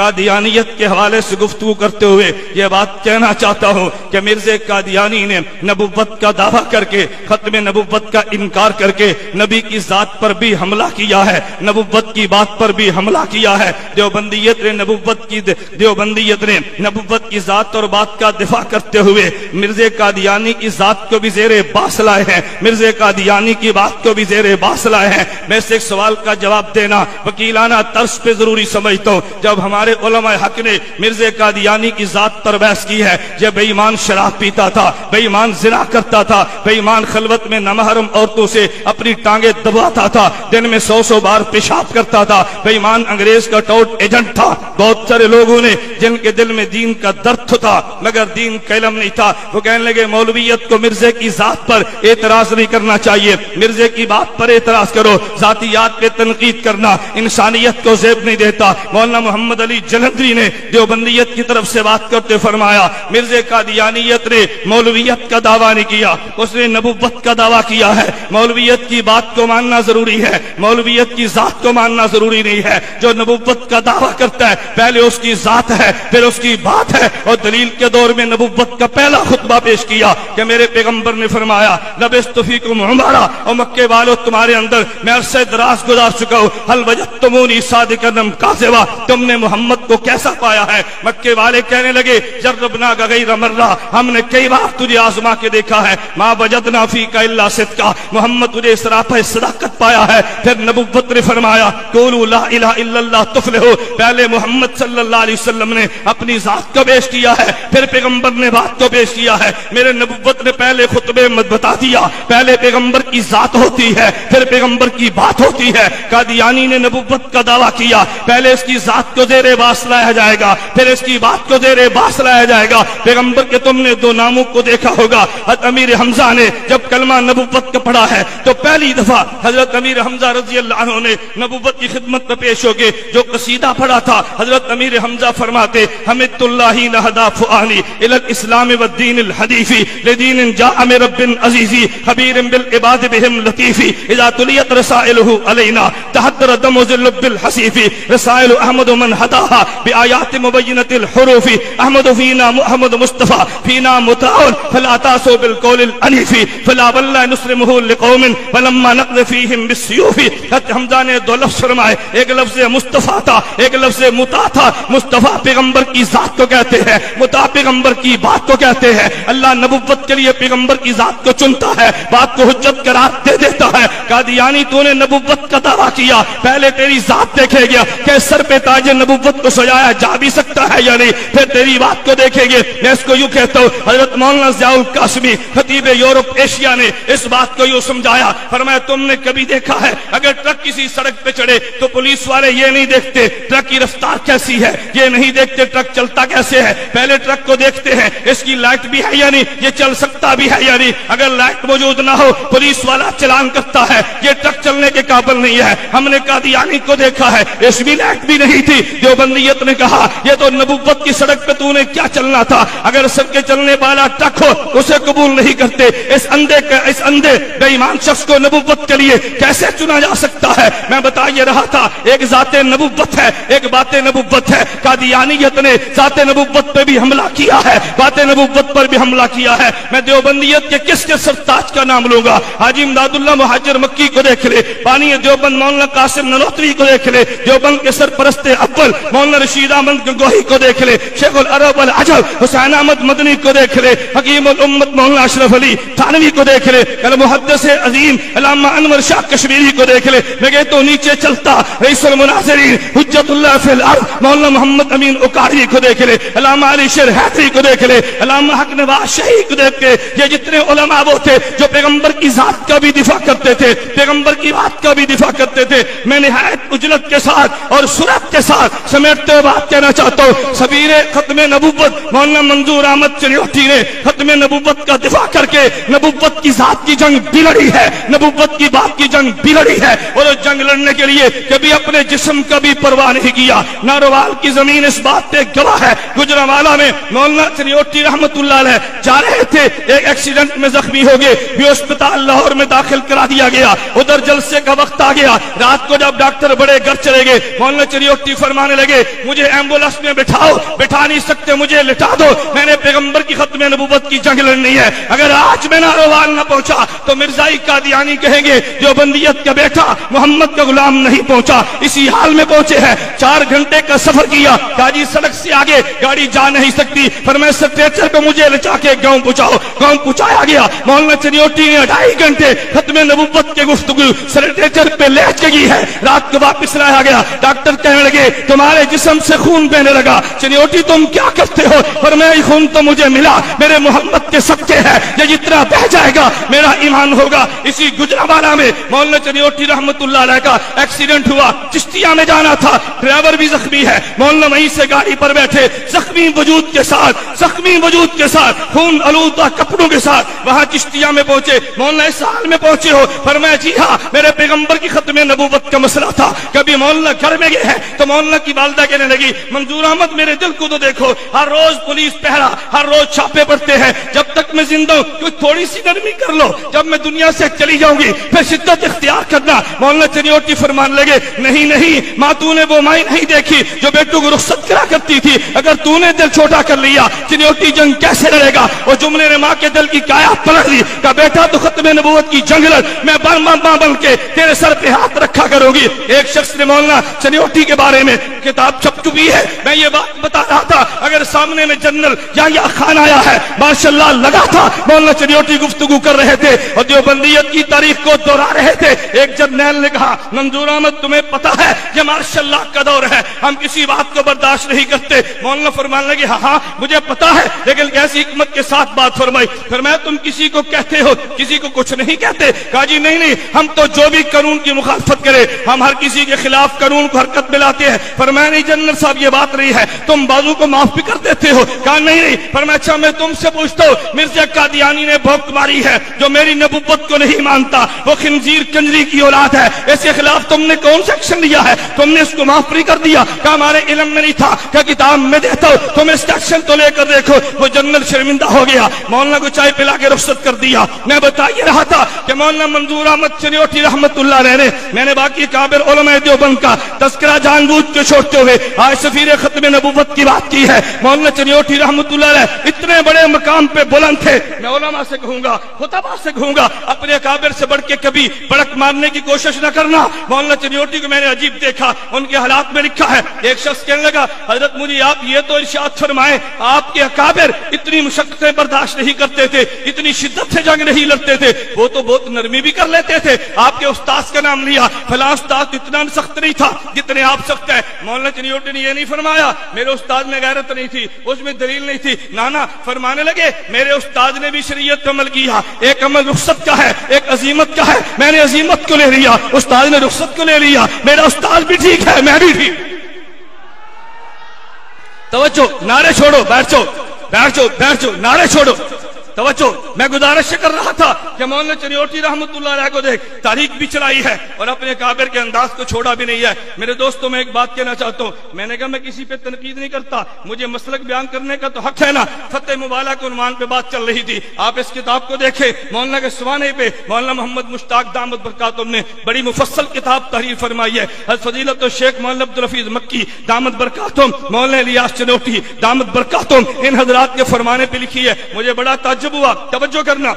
قادیانیت کے حوالے سے گفتگو کرتے ہوئے یہ بات کہنا چاہتا ہوں کہ مرزا قادیانی نے نبوت کا دعویٰ کر کے ختم نبوت کا انکار کر کے نبی کی ذات پر بھی حملہ کیا ہے، نبوت کی بات پر بھی حملہ کیا ہے۔ دیوبندیت نے نبوت کی ذات اور بات کا دفاع کرتے ہوئے مرزا قادیانی کی ذات کو بھی زیر باس لائے ہیں، مرزا قادیانی کی بات کو بھی زیر باس لائے ہیں۔ میں سے ایک سوال کا جواب دینا وکیلانہ طرز پہ ضروری سمجھتا ہوں۔ جب ہمارے علماء حق نے مرزا قادیانی کی ذات پر بحث کی ہے، جب بے ایمان شراب پیتا تھا، بے ایمان زنا کرتا تھا، بے ایمان خلوت میں نامحرم عورتوں سے اپنی ٹانگیں دباتا تھا، دن میں 100 بار پیشاب کرتا تھا، بے ایمان انگریز کا ٹوٹ ایجنٹ تھا۔ بہت سارے لوگوں نے جن کے دل میں دین کا درد تھا مگر دین کا علم نہیں تھا، وہ کہنے لگے مولویت کو مرزا کی ذات پر اعتراض نہیں کرنا چاہیے، مرزا کی بات پر اعتراض کرو، ذاتیات پہ تنقید کرنا انسانیت کو زیب نہیں دیتا۔ مولانا محمد علی جلندری نے دیوبندیت کی طرف سے بات کرتے فرمایا مرزا قادیانیت نے مولویت کا دعویٰ نہیں کیا، اس نے نبوت کا دعویٰ کیا ہے۔ مولویت کی بات کو ماننا ضروری ہے، مولویت کی ذات کو ماننا ضروری نہیں ہے۔ جو نبوت کا دعویٰ کرتا ہے پہلے اس کی ذات ہے پھر اس کی بات ہے، اور دلیل کے دور میں نبوت کا پہلا خطبہ پیش کیا کہ میرے پیغمبر نے فرمایا لبثت فیکم عمرا، اور مکے والو تمہارے اندر میں عرصہ دراز گزار چکا ہوں، هل وجدتمونی صادقا ام کاذبا، تم نے محمد کو کیسا پایا ہے؟ مکے والے کہنے لگے جربنا غیر مرہ، ہم نے کئی بار تجھے آزما کے دیکھا ہے، ما وجدنا فیک الا صدقا، محمد تجھے سراپا صداقت پایا ہے۔ پھر نبوت نے فرمایا قولوا لا الہ الا اللہ تفلحوا، پہلے محمد صلی اللہ علیہ وسلم نے اپنی ذات کو پیش کیا ہے، پھر پیغمبر نے بات کو پیش کیا ہے۔ میرے نبوت نے پہلے خطبے میں بتا دیا پہلے پیغمبر کی ذات ہوتی ہے پھر پیغمبر کی بات ہوتی ہے۔ قادیانی نے نبوت کا دعویٰ کیا پہلے اس کی ذات کو زیر باس لایا جائے گا پھر اس کی بات کو زیر باس لایا جائے گا۔ پیغمبر کے تم نے دو ناموں کو دیکھا ہوگا، حضرت امیر حمزہ نے جب کلمہ نبوت کا پڑھا ہے تو پہلی دفعہ حضرت امیر حمزہ رضی اللہ عنہ نے نبوت کی خدمت میں پیش ہو کے جو قصیدہ پڑھا تھا، حضرت امیر حمزہ فرماتے حمدت اللہ نہدا فؤانی الی الاسلام والدین الحنیف لدین جاء من رب عزیز خبیر بالعباد بهم لطیف اذا تلیت رسائلہ علینا تحدر دم ذلب الحسیف رسائل احمد من ہداها بآیات مبینت الحروف احمد فینا محمد مصطفیٰ فینا متعاون فلا تاسو بالقول العنیف فلا واللہ نسلمہ لقوم ولما نقض فیہم بالسیوف۔ حمزہ نے دو لفظ فرمائے، ایک لفظ مصطفیٰ تھا ایک لفظ مطاع تھا۔ مصطفیٰ پیغمبر کی ذات کو کہتے ہیں، مطاع پیغمبر کی بات کو کہتے ہیں۔ اللہ نبوت کے لیے پیغمبر کی ذات کو چنتا ہے، بات کو حجت قرار دے دیتا ہے۔ قادیانی تو نے نبوت کا دعویٰ کیا پہلے تیری ذات دیکھے گیا کہ سر پہ تاج نبوت کو سجایا جا بھی سکتا ہے یا نہیں، پھر تیری بات کو دیکھیں گے۔ میں اس کو یوں کہتا ہوں حضرت مولانا ضیاء القاسمی خطیب یورپ ایشیا نے اس بات کو یوں سمجھایا، فرمایا تم نے کبھی دیکھا ہے اگر ٹرک کسی سڑک پہ چڑھے تو پولیس والے یہ نہیں دیکھتے ٹرک کی رفتار کیسی ہے، یہ نہیں دیکھتے ٹرک چلتا کیسے ہے، پہلے ٹرک کو دیکھتے ہیں اس کی لائٹ بھی ہے یا نہیں، یہ چل سکتا بھی ہے یا نہیں۔ اگر لائٹ موجود نہ ہو پولیس والا چلان کرتا ہے، یہ ٹرک چلنے کے قابل نہیں ہے۔ ہم نے قادیانی کو دیکھا ہے اس میں لائٹ بھی نہیں تھی، دیوبندیت نے کہا یہ تو نبوت کی سڑک پہ تو نے کیا چلنا تھا، اگر سڑک کے چلنے والا ٹرک ہو اسے قبول نہیں کرتے۔ اس اندھے بے ایمان شخص کو نبوت کے لیے کیسے چنا جا سکتا ہے؟ میں بتا یہ رہا تھا ایک ذات نبوت ہے ایک بات نبوت ہے۔ قادیانیت نے ذات نبوت پہ بھی حملہ کیا ہے، بات نبوت پر بھی حملہ کیا ہے۔ میں دیوبندیت کے کس کے سرتاج کا نام لوں گا؟ حاجی امداد اللہ مہاجر مکی کو دیکھ لے، بانی دیوبند مولانا قاسم ننوتوی کو دیکھ لے، دیوبند کے سرپرست اول مولانا رشید احمد گنگوہی کو دیکھ لے، شیخ العرب والعجب حسین احمد مدنی کو دیکھ لے، حکیم الامت مولانا اشرف علی تھانوی کو دیکھ لے، المحدث عظیم علامہ انور شاہ کشمیری کو دیکھ لے۔ میں کہ تو نیچے چلتا رئیس المناظرین حجت اللہ فی الارض مولانا محمد امین اکاڑی کو دیکھ لے، علامہ علی شیر حیدری کو دیکھ لے، علامہ حق نواز شہید کو دیکھ کے یہ جتنے علماء وہ تھے جو پیغمبر کی ذات کا بھی دفاع کرتے تھے، پیغمبر کی بات کا بھی دفاع کرتے تھے۔ میں نہایت اجلت کے ساتھ اور سرعت کے ساتھ سمیٹتے ہوئے بات کہنا چاہتا ہوں، سبیر ختم نبوت مولانا منظور احمد چنیوٹی نے ختم نبوت کا دفاع کر کے نبوت کی ذات کی جنگ بھی لڑی ہے، نبوت کی بات کی جنگ بھی لڑی ہے، اور اس جنگ لڑنے کے لیے کبھی اپنے جسم کا بھی پرواہ نہیں کیا۔ ناروال کی زمین اس بات پہ گواہ ہے، گجرانوالہ میں مولانا چنیوٹی رحمت اللہ علیہ جا رہے تھے، ایک ایکسیڈنٹ میں زخمی ہو گئے، بھی اسپتال لاہور میں داخل کرا دیا گیا، ادھر جلسے کا وقت آ گیا، رات کو جب ڈاکٹر بڑے گھر چلے گئے، مولانا چنیوٹی فرمانے لگے لگے مجھے ایمبولینس میں بٹھاؤ، بٹھا نہیں سکتے مجھے لٹا دو، میں نے پیغمبر کی ختم نبوت کی جنگ لڑنی ہے۔ اگر آج میں ناروال نہ پہنچا تو مرزائی قادیانی کہیں گے جو بندیت کا بیٹا محمد کا غلام نہیں پہنچا، اسی حال میں پہنچے ہیں۔ 4 گھنٹے کا سفر کیا، کاجی سڑک سے آگے گاڑی جا نہیں سکتی، فرمایا سٹریچر پہ مجھے لچا کے گاؤں پہنچاؤ، گاؤں پہنچایا گیا۔ مولانا چنیوٹی نے 2.5 گھنٹے ختم نبوت کے گفتگو سٹریچر پہ لیٹ کے کی ہے، رات کو واپس لایا گیا۔ ڈاکٹر کہنے لگے تمہارے جسم سے خون بہنے لگا، چنیوٹی تم کیا کرتے ہو؟ فرمایا یہ خون تو مجھے ملا میرے محمد کے صدقے ہے، یہ جتنا بہ جائے گا میرا ایمان ہوگا۔ اسی گجرانوالہ میں مولانا چنیوٹی رحمت اللہ علیہ کا ایکسیڈنٹ ہوا، چشتیہ میں جانا تھا، ڈرائیور بھی زخمی ہے، مولانا وہیں سے گاڑی پر بیٹھے زخمی وجود کے ساتھ خون آلودہ کپڑوں کے ساتھ وہاں چشتیہ میں پہنچے۔ مولانا اس حال میں پہنچے ہو؟ فرمایا جی ہاں میرے پیغمبر کی ختم نبوت کا مسئلہ تھا۔ کبھی مولانا گھر میں گئے ہیں تو مولانا کی والدہ کہنے لگی منظور احمد میرے دل کو تو دیکھو، ہر روز پولیس پہرا، ہر روز چھاپے پڑتے ہیں، جب تک میں زندہ ہوں کوئی تھوڑی سی نرمی کر لو، جب میں دنیا سے چلی جاؤں گی پھر شدت اختیار کرنا۔ مولانا چنیوٹی فرمان لگے نہیں ماں تو نے وہ مائی نہیں دیکھی جو بیٹوں کو رخصت کرا کرتی تھی، اگر تو نے دل چھوٹا کر لیا چنیوٹی جنگ کیسے لڑے گا؟ وہ جملے نے ماں کے دل کی کایا پلٹ دی، کہا بیٹا تو ختم نبوت کی جنگ لڑ، میں ماں بن کے تیرے سر پہ ہاتھ رکھا کروں گی۔ ایک شخص نے مولانا چنیوٹی کے بارے میں کتاب چھپ چکی ہے، میں یہ بات بتا رہا تھا اگر سامنے میں جنرل یا خان آیا ہے ماشاءاللہ لگا تھا مولانا چنیوٹی گفتگو کر رہے تھے اور دیوبندیت کی تاریخ کو دوہرا رہے تھے۔ ایک جرنیل نے کہا منظور احمد تمہیں پتا ہے یہ ماشاء اللہ کا دور ہے، ہم کسی بات کو برداشت نہیں کرتے۔ مولانا فرمان لگے ہاں مجھے پتا ہے، لیکن کیسی حکمت کے ساتھ بات فرمائی۔ فرمایا تم کسی کو کہتے ہو کسی کو کچھ نہیں کہتے؟ کہا جی نہیں ہم تو جو بھی قانون کی مخالفت کرے ہم ہر کسی کے خلاف قانون کو حرکت میں لاتے ہیں۔ فرمایا نہیں جنرل صاحب یہ بات نہیں ہے، تم بازو کو معاف بھی کر دیتے ہو؟ کہا نہیں۔ فرمایا اچھا میں تم سے پوچھتا ہوں مرزا قادیانی نے بھوک ماری ہے جو میری نبوت کو نہیں مانتا، وہ خنزیر کنجری کی اولاد ہے، اس کے خلاف تم نے کون سا ایکشن لیا ہے؟ تم نے اس کو معاف نہیں کر دیا؟ کہا ہمارے علم میں نہیں تھا، کہا کتاب میں دیتا ہوں تم اس کا ایکشن تو لے کر دیکھو۔ وہ جنرل شرمندہ ہو گیا، مولانا کو چائے پلا کے رخصت کر دیا۔ میں بتا یہ رہا تھا کہ مولانا منظور احمد چنیوٹی رحمت اللہ علیہ میں نے باقی کابر علماء دیوبند کا تذکرہ جان بوجھ کے چھوڑتے ہوئے آج سفیر ختم نبوت کی بات کی ہے۔ مولانا چنیوٹی رحمت اللہ علیہ اتنے بڑے مقام پہ بلند تھے، میں علماء سے کہوں گا خطبہ سے کہوں گا اپنے کابر سے بڑھ کے کبھی بڑک مارنے کی کوشش نہ کرنا۔ مولانا چنیوٹی کو میں نے عجیب دیکھا، ان کے حالات میں لکھا ہے ایک شخص کہنے لگا حضرت مجھے آپ یہ تو ارشاد فرمائیں آپ کے اکابر اتنی مشقتیں برداشت نہیں کرتے تھے، اتنی شدت سے جنگ نہیں لڑتے تھے، وہ تو بہت نرمی بھی کر لیتے تھے، آپ کے استاذ کا نام لیا فلاں استاد اتنا سخت نہیں تھا جتنے آپ سخت ہیں۔ مولانا چنیوٹی نے یہ نہیں فرمایا میرے استاد میں غیرت نہیں تھی، اس میں دلیل نہیں تھی، نانا فرمانے لگے میرے استاد نے بھی شریعت عمل کیا، ایک عمل رخصت کا ہے ایک عزیمت کا ہے، میں نے عزیمت کو لے لیا، استاد نے رخصت کو لے لیا، میرا استاد بھی ٹھیک ہے میں بھی ٹھیک۔ توجہ نعرے چھوڑو، بیٹھ جاؤ نعرے چھوڑو، توجہ۔ میں گزارش کر رہا تھا کہ مولانا چنیوٹی رحمت اللہ علیہ کو دیکھ تاریخ بھی چلائی ہے اور اپنے کابر کے انداز کو چھوڑا بھی نہیں ہے۔ میرے دوستوں میں ایک بات کہنا چاہتا ہوں، میں نے کہا میں کسی پہ تنقید نہیں کرتا، مجھے مسلک بیان کرنے کا تو حق ہے نا۔ فتح مبالہ کے عنوان پہ بات چل رہی تھی، آپ اس کتاب کو دیکھیں، مولانا کے سوانے پہ مولانا محمد مشتاق دامت برکاتہم نے بڑی مفصل کتاب تحریر فرمائی ہے۔ حضرت فضیلت الشیخ مولانا عبدالحفیظ مکی دامت برکاتہم، مولانا الیاس چنوٹی دامت برکاتہم، ان حضرات کے فرمانے پہ لکھی ہے۔ مجھے بڑا تعجب ہوا، توجہ کرنا،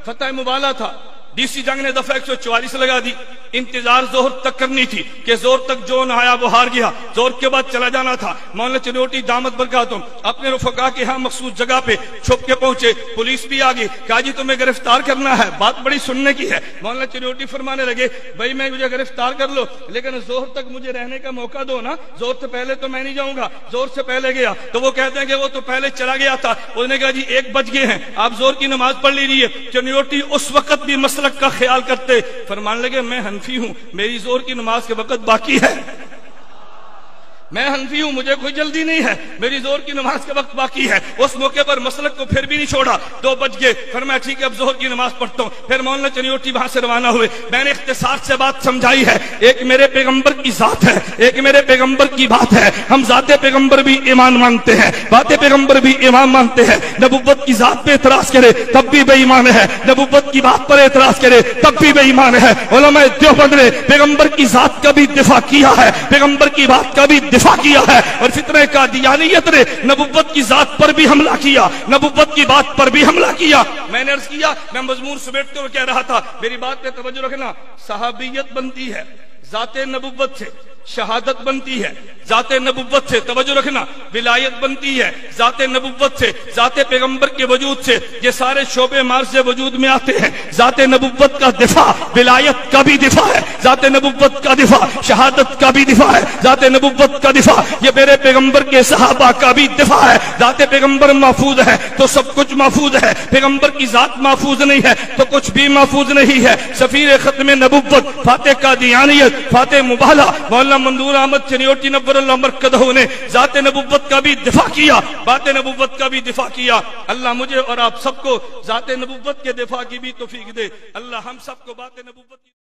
فتح مبالہ تھا، ڈی سی جنگ نے دفعہ 144 لگا دی، انتظار زہر تک کرنی تھی کہ زور تک جو نہ آیا وہ ہار گیا، زور کے بعد چلا جانا تھا۔ مولانا چنوٹی دامت برکاتہم اپنے رفقا کے ہاں مخصوص جگہ پہ چھپ کے پہنچے، پولیس بھی آ گئی، کہا جی تمہیں گرفتار کرنا ہے، بات بڑی سننے کی ہے۔ مولانا چنوٹی فرمانے لگے بھائی میں مجھے گرفتار کر لو لیکن زور تک مجھے رہنے کا موقع دو نا، زور سے پہلے تو میں نہیں جاؤں گا، زور سے پہلے گیا تو وہ کہتے ہیں کہ وہ تو پہلے چلا گیا تھا۔ انہوں نے کہا جی 1 بج گئے ہیں، آپ زور کی نماز پڑھ لیجیے۔ چنوٹی اس وقت بھی مسلک کا خیال کرتے، فرمان لگے میں حنفی ہوں، میری زور کی نماز کے وقت باقی ہے، میں حنفی ہوں، مجھے کوئی جلدی نہیں ہے، میری زور کی نماز کے وقت باقی ہے۔ اس موقع پر مسلک کو پھر بھی نہیں چھوڑا، 2 بج گئے، پھر میں ٹھیک ہے اب ظہر کی نماز پڑھتا ہوں۔ پھر مولانا چنیوٹی وہاں سے روانہ ہوئے، میں نے اختصار سے بات سمجھائی ہے، ایک میرے پیغمبر کی ذات ہے، ایک میرے پیغمبر کی بات ہے، ہم ذات پیغمبر بھی ایمان مانتے ہیں، بات پیغمبر بھی ایمان مانتے ہیں، نبوت کی ذات پہ اعتراض کرے تب بھی بے ایمان ہے، نبوت کی بات پر اعتراض کرے تب بھی بے ایمان ہے۔ علماء دیوبند نے پیغمبر کی ذات کا بھی دفاع کیا ہے، پیغمبر کی بات کا بھی دفاع کیا ہے، اور فتنہ قادیانیت نے نبوت کی ذات پر بھی حملہ کیا، نبوت کی بات پر بھی حملہ کیا۔ میں نے عرض کیا، میں مضمون سمیٹتے ہوئے کہہ رہا تھا، میری بات پہ توجہ رکھنا، صحابیت بنتی ہے ذات نبوت سے، شہادت بنتی ہے ذات نبوت سے، توجہ رکھنا، ولایت بنتی ہے ذات نبوت سے، ذات پیغمبر کے وجود سے، یہ سارے شعبے مارز وجود میں آتے ہیں۔ ذات نبوت کا دفاع ولایت کا بھی دفاع ہے، ذات نبوت کا دفاع شہادت کا بھی دفاع ہے، ذات نبوت کا دفاع یہ میرے پیغمبر کے صحابہ کا بھی دفاع ہے۔ ذات پیغمبر محفوظ ہے تو سب کچھ محفوظ ہے، پیغمبر کی ذات محفوظ نہیں ہے تو کچھ بھی محفوظ نہیں ہے۔ سفیر ختم نبوت فاتح قادیانیت، فاتح مباہلہ مولانا منظور احمد چنیوٹی نور اللہ مرکزہ نے ذات نبوت کا بھی دفاع کیا، بات نبوت کا بھی دفاع کیا۔ اللہ مجھے اور آپ سب کو ذات نبوت کے دفاع کی بھی توفیق دے۔ اللہ ہم سب کو بات نبوت